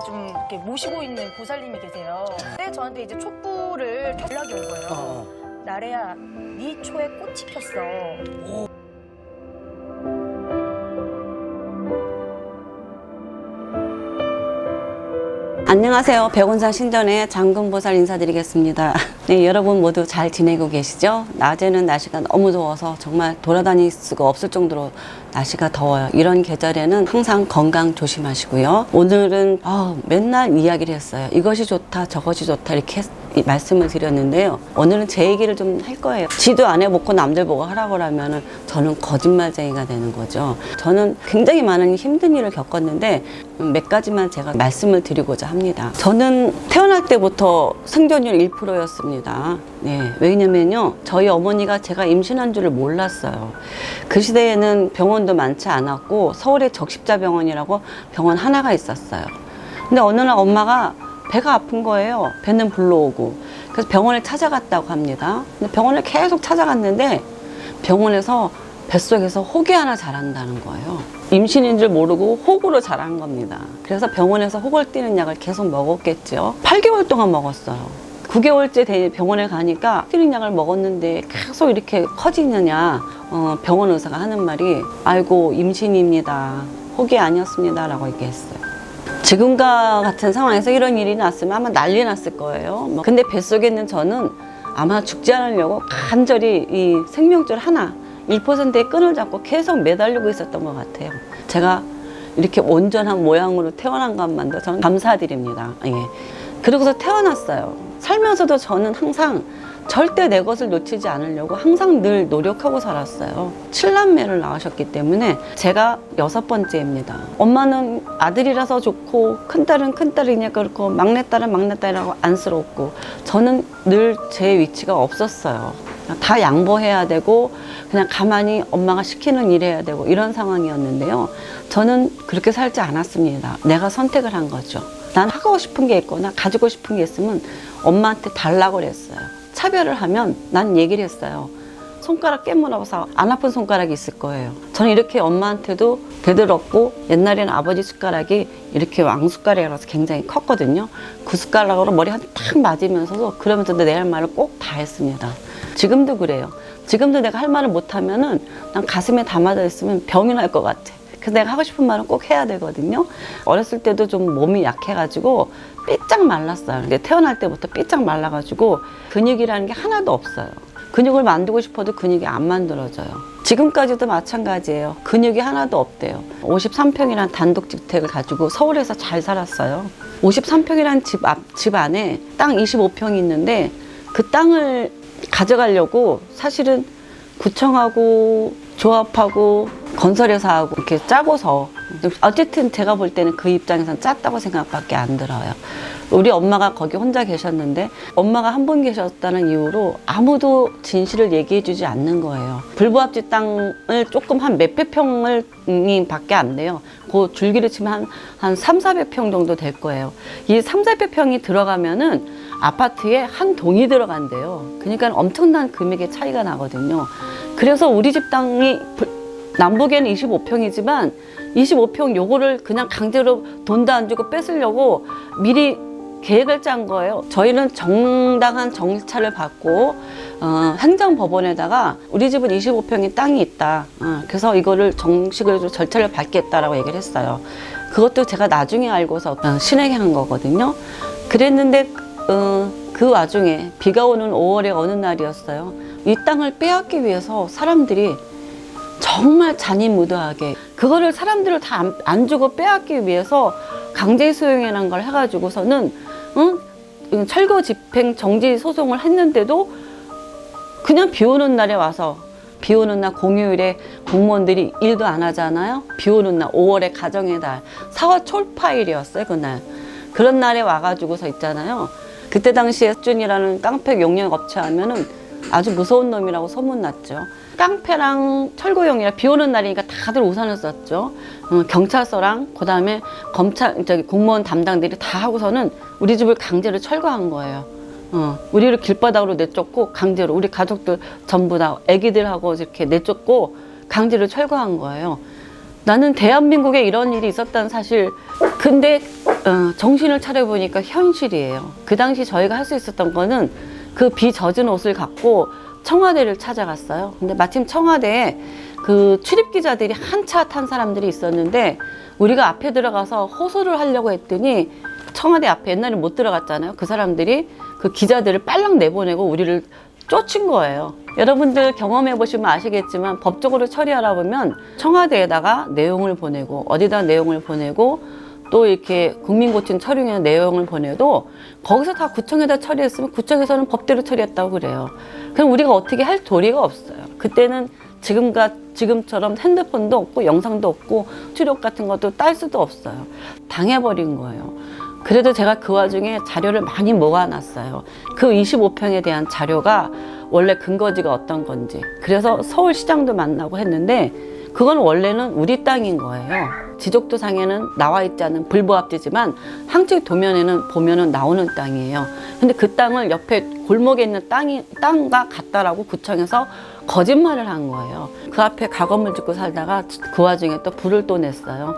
좀 이렇게 모시고 있는 보살님이 계세요. 근데 저한테 이제 촛불을 연락이 온 거예요. 나래야, 네 초에 꽃이 폈어. 안녕하세요. 백운산 신전의 장금보살 인사드리겠습니다. 네, 여러분 모두 잘 지내고 계시죠? 낮에는 날씨가 너무 더워서 정말 돌아다닐 수가 없을 정도로 날씨가 더워요. 이런 계절에는 항상 건강 조심하시고요. 오늘은 맨날 이야기를 했어요. 이것이 좋다, 저것이 좋다 이렇게 말씀을 드렸는데요. 오늘은 제 얘기를 좀 할 거예요. 지도 안 해보고 남들 보고 하라고 하면은 저는 거짓말쟁이가 되는 거죠. 저는 굉장히 많은 힘든 일을 겪었는데 몇 가지만 제가 말씀을 드리고자 합니다. 저는 태어날 때부터 생존율 1%였습니다. 네, 왜냐면요, 저희 어머니가 제가 임신한 줄을 몰랐어요. 그 시대에는 병원도 많지 않았고 서울에 적십자병원이라고 병원 하나가 있었어요. 근데 어느 날 엄마가 배가 아픈 거예요. 배는 불러오고. 그래서 병원에 찾아갔다고 합니다. 근데 병원을 계속 찾아갔는데 병원에서 뱃속에서 혹이 하나 자란다는 거예요. 임신인 줄 모르고 혹으로 자란 겁니다. 그래서 병원에서 혹을 띄는 약을 계속 먹었겠죠. 8개월 동안 먹었어요. 9개월째 병원에 가니까 띄는 약을 먹었는데 계속 이렇게 커지느냐, 병원 의사가 하는 말이 아이고 임신입니다. 혹이 아니었습니다 라고 얘기했어요. 지금과 같은 상황에서 이런 일이 났으면 아마 난리 났을 거예요. 근데 뱃속에 있는 저는 아마 죽지 않으려고 간절히 이 생명줄 하나 1%의 끈을 잡고 계속 매달리고 있었던 것 같아요. 제가 이렇게 온전한 모양으로 태어난 것만도 저는 감사드립니다. 예. 그러고서 태어났어요. 살면서도 저는 항상 절대 내 것을 놓치지 않으려고 항상 늘 노력하고 살았어요. 7남매를 낳으셨기 때문에 제가 6번째입니다. 엄마는 아들이라서 좋고 큰딸은 큰딸이니까 그렇고 막내딸은 막내딸이라고 안쓰럽고 저는 늘 제 위치가 없었어요. 다 양보해야 되고 그냥 가만히 엄마가 시키는 일 해야 되고 이런 상황이었는데요. 저는 그렇게 살지 않았습니다. 내가 선택을 한 거죠. 난 하고 싶은 게 있거나 가지고 싶은 게 있으면 엄마한테 달라고 그랬어요. 차별을 하면 난 얘기를 했어요. 손가락 깨물어서 안 아픈 손가락이 있을 거예요. 저는 이렇게 엄마한테도 대들었고 옛날에는 아버지 숟가락이 이렇게 왕숟가락이라서 굉장히 컸거든요. 그 숟가락으로 머리 한 탁 맞으면서도 그러면서 내 할 말을 꼭 다 했습니다. 지금도 그래요. 지금도 내가 할 말을 못하면은 난 가슴에 담아져 있으면 병이 날 것 같아. 그래서 내가 하고 싶은 말은 꼭 해야 되거든요. 어렸을 때도 좀 몸이 약해가지고 삐짝 말랐어요. 근데 태어날 때부터 삐짝 말라가지고 근육이라는 게 하나도 없어요. 근육을 만들고 싶어도 근육이 안 만들어져요. 지금까지도 마찬가지예요. 근육이 하나도 없대요. 53평이라는 단독주택을 가지고 서울에서 잘 살았어요. 53평이라는 집 안에 땅 25평이 있는데 그 땅을 가져가려고 사실은 구청하고 조합하고 건설회사하고 이렇게 짜고서 어쨌든 제가 볼 때는 그 입장에선 짰다고 생각밖에 안 들어요. 우리 엄마가 거기 혼자 계셨는데 엄마가 한 분 계셨다는 이유로 아무도 진실을 얘기해 주지 않는 거예요. 불부합지 땅을 조금 한 몇백 평을 밖에 안 돼요. 그 줄기를 치면 한 300~400평 정도 될 거예요. 이 300~400평이 들어가면은 아파트에 한 동이 들어간대요. 그러니까 엄청난 금액의 차이가 나거든요. 그래서 우리 집 땅이 남북에는 25평이지만 25평 요거를 그냥 강제로 돈도 안 주고 뺏으려고 미리 계획을 짠 거예요. 저희는 정당한 정차를 받고 행정법원에다가 우리 집은 25평의 땅이 있다. 그래서 이거를 정식으로 절차를 밟겠다라고 얘기를 했어요. 그것도 제가 나중에 알고서 실행한 거거든요. 그랬는데 그 와중에 비가 오는 5월의 어느 날이었어요. 이 땅을 빼앗기 위해서 사람들이 정말 잔인무도하게 그거를 사람들을 다 안 주고 빼앗기 위해서 강제 수용이라는 걸 해가지고서는 철거 집행 정지 소송을 했는데도 그냥 비 오는 날에 와서 비 오는 날 공휴일에 공무원들이 일도 안 하잖아요. 비 오는 날 5월의 가정의 달 4월 초파일이었어요. 그날 그런 날에 와가지고서 있잖아요. 그때 당시에 준이라는 깡패 용역 업체 하면은 아주 무서운 놈이라고 소문났죠. 깡패랑 철거용이라 비 오는 날이니까 다들 우산을 썼죠. 경찰서랑 그다음에 공무원 담당들이 다 하고서는 우리 집을 강제로 철거한 거예요. 우리를 길바닥으로 내쫓고 강제로 우리 가족들 전부 다 애기들하고 이렇게 내쫓고 강제로 철거한 거예요. 나는 대한민국에 이런 일이 있었다는 사실 근데 정신을 차려보니까 현실이에요. 그 당시 저희가 할 수 있었던 거는 그 비 젖은 옷을 갖고 청와대를 찾아갔어요. 근데 마침 청와대에 그 출입 기자들이 한 차 탄 사람들이 있었는데 우리가 앞에 들어가서 호소를 하려고 했더니 청와대 앞에 옛날에 못 들어갔잖아요. 그 사람들이 그 기자들을 빨랑 내보내고 우리를 쫓은 거예요. 여러분들 경험해 보시면 아시겠지만 법적으로 처리하라 보면 청와대에다가 내용을 보내고 어디다 내용을 보내고 또 이렇게 국민고침 처리에 내용을 보내도 거기서 다 구청에다 처리했으면 구청에서는 법대로 처리했다고 그래요. 그럼 우리가 어떻게 할 도리가 없어요. 그때는 지금처럼 핸드폰도 없고 영상도 없고 추력 같은 것도 딸 수도 없어요. 당해버린 거예요. 그래도 제가 그 와중에 자료를 많이 모아놨어요. 그 25평에 대한 자료가 원래 근거지가 어떤 건지. 그래서 서울시장도 만나고 했는데 그건 원래는 우리 땅인 거예요. 지적도상에는 나와 있지 않은 불부합지지만 항체 도면에는 보면은 나오는 땅이에요. 근데 그 땅을 옆에 골목에 있는 땅과 같다라고 구청에서 거짓말을 한 거예요. 그 앞에 가건물 짓고 살다가 그 와중에 또 불을 또 냈어요.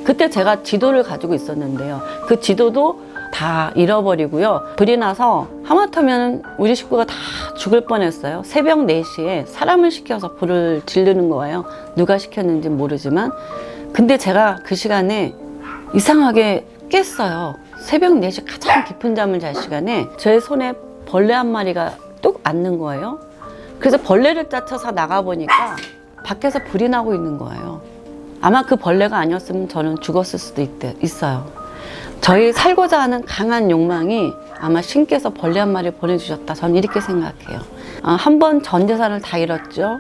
그때 제가 지도를 가지고 있었는데요. 그 지도도 다 잃어버리고요. 불이 나서 하마터면 우리 식구가 다 죽을 뻔했어요. 새벽 4시에 사람을 시켜서 불을 지르는 거예요. 누가 시켰는지 모르지만. 근데 제가 그 시간에 이상하게 깼어요. 새벽 4시 가장 깊은 잠을 잘 시간에 제 손에 벌레 한 마리가 뚝 앉는 거예요. 그래서 벌레를 쫓아서 나가보니까 밖에서 불이 나고 있는 거예요. 아마 그 벌레가 아니었으면 저는 죽었을 수도 있어요. 저희 살고자 하는 강한 욕망이 아마 신께서 벌레 한 마리 보내주셨다. 저는 이렇게 생각해요. 한 번 전 재산을 다 잃었죠.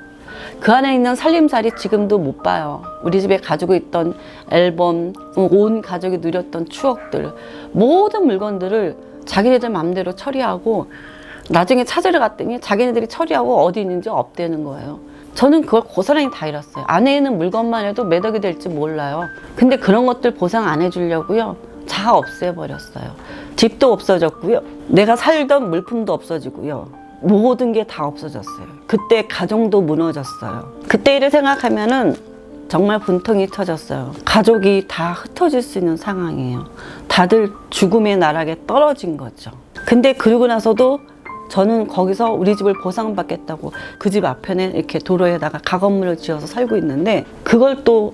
그 안에 있는 살림살이 지금도 못 봐요. 우리 집에 가지고 있던 앨범, 온 가족이 누렸던 추억들, 모든 물건들을 자기네들 마음대로 처리하고 나중에 찾으러 갔더니 자기네들이 처리하고 어디 있는지 없대는 거예요. 저는 그걸 고스란히 다 잃었어요. 안에 있는 물건만 해도 몇 억이 될지 몰라요. 근데 그런 것들 보상 안 해주려고요. 다 없애버렸어요. 집도 없어졌고요. 내가 살던 물품도 없어지고요. 모든 게 다 없어졌어요. 그때 가정도 무너졌어요. 그때 일을 생각하면은 정말 분통이 터졌어요. 가족이 다 흩어질 수 있는 상황이에요. 다들 죽음의 나락에 떨어진 거죠. 근데 그러고 나서도 저는 거기서 우리 집을 보상받겠다고 그 집 앞에는 이렇게 도로에다가 가건물을 지어서 살고 있는데 그걸 또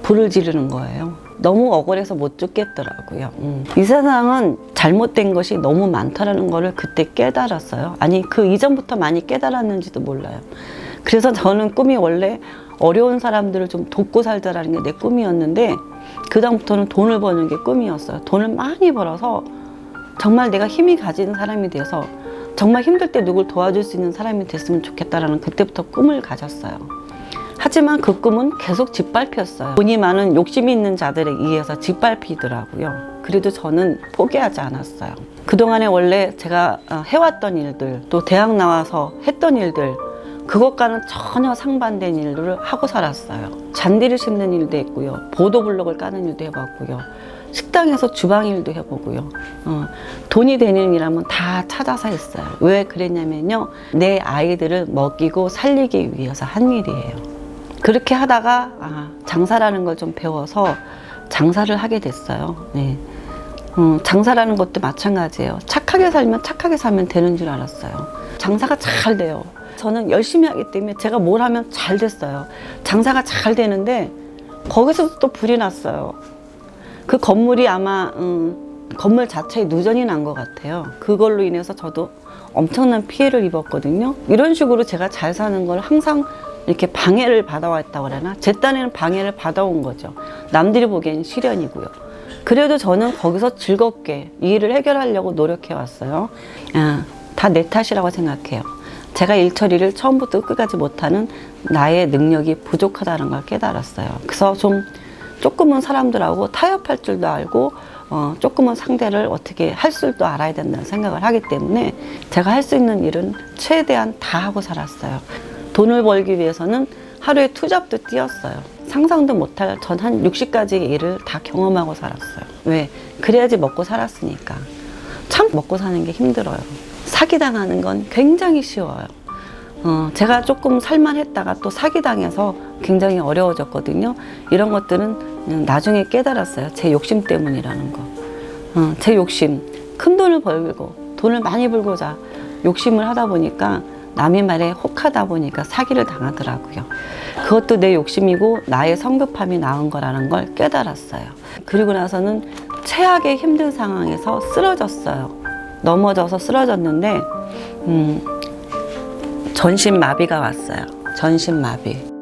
불을 지르는 거예요. 너무 억울해서 못 죽겠더라고요. 이 세상은 잘못된 것이 너무 많다라는 거를 그때 깨달았어요. 아니 그 이전부터 많이 깨달았는지도 몰라요. 그래서 저는 꿈이 원래 어려운 사람들을 좀 돕고 살자라는 게 내 꿈이었는데 그 다음부터는 돈을 버는 게 꿈이었어요. 돈을 많이 벌어서 정말 내가 힘이 가진 사람이 돼서 정말 힘들 때 누굴 도와줄 수 있는 사람이 됐으면 좋겠다라는 그때부터 꿈을 가졌어요. 하지만 그 꿈은 계속 짓밟혔어요. 돈이 많은 욕심이 있는 자들에 의해서 짓밟히더라고요. 그래도 저는 포기하지 않았어요. 그동안에 원래 제가 해왔던 일들, 또 대학 나와서 했던 일들, 그것과는 전혀 상반된 일들을 하고 살았어요. 잔디를 심는 일도 했고요. 보도블록을 까는 일도 해봤고요. 식당에서 주방 일도 해보고요. 돈이 되는 일하면 다 찾아서 했어요. 왜 그랬냐면요. 내 아이들을 먹이고 살리기 위해서 한 일이에요. 그렇게 하다가 장사라는 걸 좀 배워서 장사를 하게 됐어요. 네. 장사라는 것도 마찬가지예요. 착하게 살면 착하게 살면 되는 줄 알았어요. 장사가 잘 돼요. 저는 열심히 하기 때문에 제가 뭘 하면 잘 됐어요. 장사가 잘 되는데 거기서 또 불이 났어요. 그 건물이 아마 건물 자체에 누전이 난 것 같아요. 그걸로 인해서 저도 엄청난 피해를 입었거든요. 이런 식으로 제가 잘 사는 걸 항상 이렇게 방해를 받아왔다고 그러나 제 딴에는 방해를 받아온 거죠. 남들이 보기엔 시련이고요. 그래도 저는 거기서 즐겁게 이 일을 해결하려고 노력해 왔어요. 다 내 탓이라고 생각해요. 제가 일 처리를 처음부터 끝까지 못하는 나의 능력이 부족하다는 걸 깨달았어요. 그래서 조금은 사람들하고 타협할 줄도 알고 조금은 상대를 어떻게 할 줄도 알아야 된다는 생각을 하기 때문에 제가 할 수 있는 일은 최대한 다 하고 살았어요. 돈을 벌기 위해서는 하루에 투잡도 뛰었어요. 상상도 못할 전 한 60가지의 일을 다 경험하고 살았어요. 왜? 그래야지 먹고 살았으니까. 참 먹고 사는 게 힘들어요. 사기당하는 건 굉장히 쉬워요. 제가 조금 살만했다가 또 사기당해서 굉장히 어려워졌거든요. 이런 것들은 나중에 깨달았어요. 제 욕심 때문이라는 거. 제 욕심. 큰 돈을 벌고 돈을 많이 벌고자 욕심을 하다 보니까 남의 말에 혹하다 보니까 사기를 당하더라고요. 그것도 내 욕심이고 나의 성급함이 나은 거라는 걸 깨달았어요. 그리고 나서는 최악의 힘든 상황에서 쓰러졌어요. 넘어져서 쓰러졌는데 전신마비가 왔어요. 전신마비.